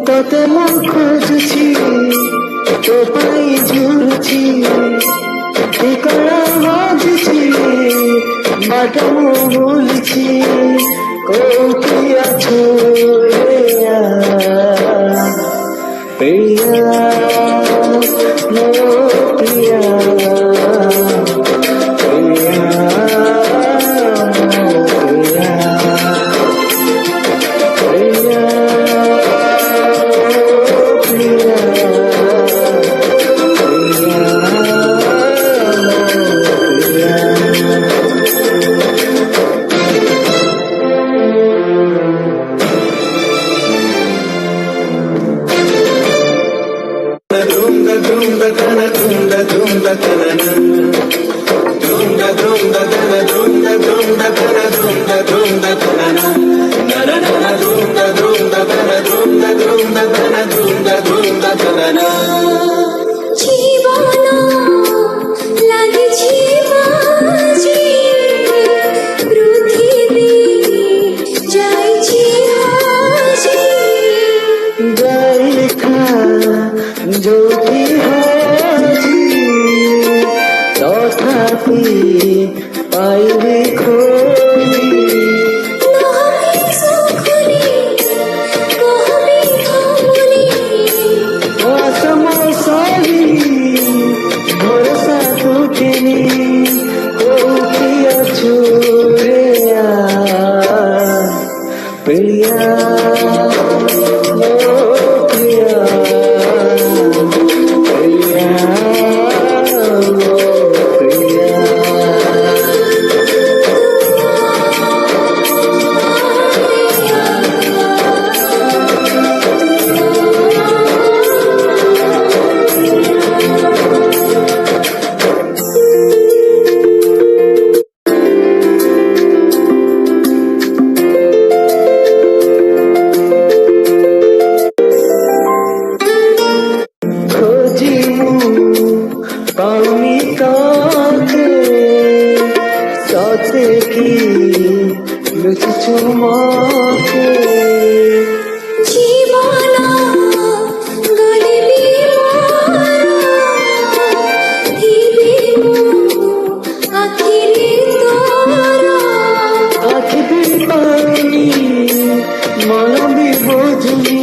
কত খুঁজছি তো পাই ঝুলছি ঠিকানা ভাবছি বাটাও ভুলছি কোকি আছো প্রিয়া নো প্রিয়া যদি হাজি তথাপি পাইবে খোঁজি সমসারি ভরসা টুটেনি কোকি আছো রে প্রিয়া পাওনি কাকে সাথে কি লুচু মাকে জীবনা গরিবি আখিরি তোরা আখি পাওনি মানবী বোঝনি